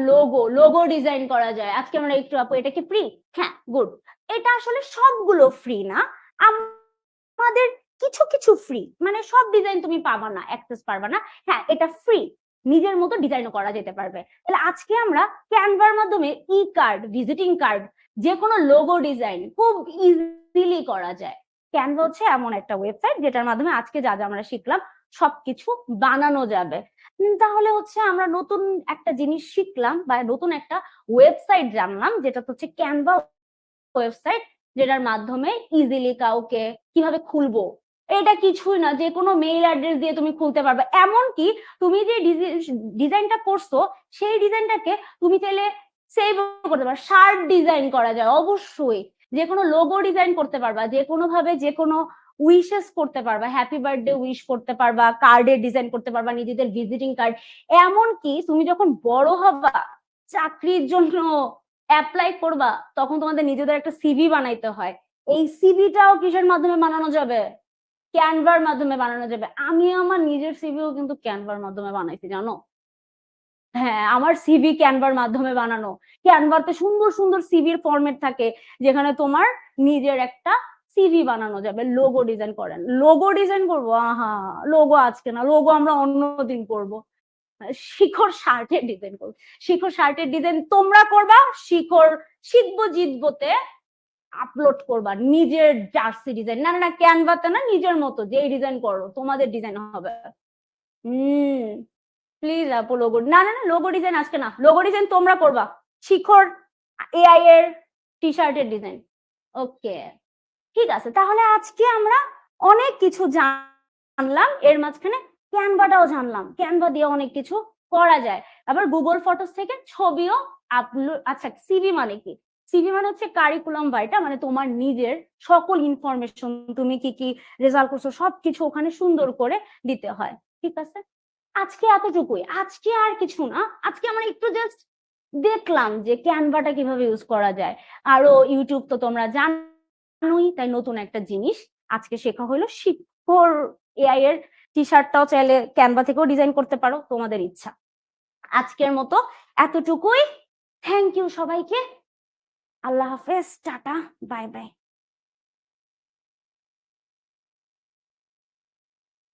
লোগো ডিজাইন করা যায়। আজকে আমরা একটু, আপু এটা কি ফ্রি? হ্যাঁ, গুড। এটা আসলে সবগুলো ফ্রি না, আমাদের কিছু কিছু ফ্রি, মানে সব ডিজাইন তুমি পাবা না, অ্যাক্সেস পারবা না। হ্যাঁ, এটা ফ্রি, নিজের মতো ডিজাইনও করা যেতে পারবে। তাহলে আজকে আমরা ক্যানভার মাধ্যমে ই কার্ড, ভিজিটিং কার্ড, যে কোনো লোগো ডিজাইন খুব ইজিলি করা যায়। ক্যানভা হচ্ছে এমন একটা ওয়েবসাইট যেটার মাধ্যমে আজকে যা যা আমরা শিখলাম সবকিছু বানানো যাবে। তাহলে হচ্ছে আমরা নতুন একটা জিনিস শিখলাম বা নতুন একটা ওয়েবসাইট জানলাম, যেটা হচ্ছে ক্যানভা ওয়েবসাইট, যেটার মাধ্যমে ইজিলি কাউকে কিভাবে খুলবো, এটা কিছুই না, যে কোনো মেইল অ্যাড্রেস দিয়ে তুমি খুলতে পারবে। এমনকি তুমি যে ডিজাইনটা করছো সেই ডিজাইনটাকে তুমি চাইলে সেভ করতে পারো। শার্ট ডিজাইন করা যায় অবশ্যই, যে কোনো লোগো ডিজাইন করতে পারবা, যে কোনো ভাবে যে কোনো উইশেস করতে পারবা, হ্যাপি বার্থডে উইশ করতে পারবা, কার্ডের ডিজাইন করতে পারবা, নিজেদের ভিজিটিং কার্ড। এমনকি তুমি যখন বড় হবা, চাকরির জন্য অ্যাপ্লাই করবা, তখন তোমাদের নিজেদের একটা সিভি বানাইতে হয়। এই সিভিটাও কিসের মাধ্যমে বানানো যাবে? ক্যানভার মাধ্যমে বানানো যাবে। আমি আমার নিজের সিভিও কিন্তু ক্যানভার মাধ্যমে বানাইছি, জানো? হ্যাঁ, আমার সিভি ক্যানভার মাধ্যমে বানানো। ক্যানভাতে সুন্দর সুন্দর সিভির ফরম্যাট থাকে, যেখানে তোমার নিজের একটা সিভি বানানো যাবে। লোগো ডিজাইন করেন, লোগো ডিজাইন করবো, আহা, লোগো আজকে না, লোগো আমরা অন্যদিন করবো। শিখর শার্টের ডিজাইন করবো, শিখর শার্টের ডিজাইন তোমরা করবা, শিখর শিখবো জিতবোতে আপলোড করবা নিজের জার্সি ডিজাইন। না না না, ক্যানভাতে না, নিজের মতো যেই ডিজাইন করো তোমাদের ডিজাইন হবে। প্লিজ আপু লোগো, না না না, লোগো ডিজাইন আজকে না, লোগো ডিজাইন তোমরা করবা, শিখর এআই এর টি শার্টের ডিজাইন। ওকে, ঠিক আছে, তাহলে আজকে আমরা অনেক কিছু জানলাম, এর মাঝখানে ক্যানভাটাও জানলাম, ক্যানভা দিয়ে অনেক কিছু করা যায়। আবার গুগল ফটোস থেকে ছবিও আপলোড। আচ্ছা, সিভি মানে কি? সিভি মানে হচ্ছে কারিকুলাম ভাইটা, মানে তোমার নিজের সকল ইনফরমেশন, তুমি কি কি রেজাল্ট করছো সবকিছু ওখানে সুন্দর করে দিতে হয়। ঠিক আছে, আজকে এতটুকুই, আজকে আর কিছু না। আজকে আমরা একটু জাস্ট দেখলাম যে ক্যানভাটা কিভাবে ইউজ করা যায়। আরো ইউটিউব তো তোমরা জানোই, তাই নতুন একটা জিনিস আজকে শেখা হলো। শিখর এআই এর টি শার্টটাও চাইলে ক্যানভা থেকেও ডিজাইন করতে পারো, তোমাদের ইচ্ছা। আজকের মতো এতটুকুই। থ্যাংক ইউ সবাইকে, আল্লাহ হাফেজ, টাটা, বাই বাই।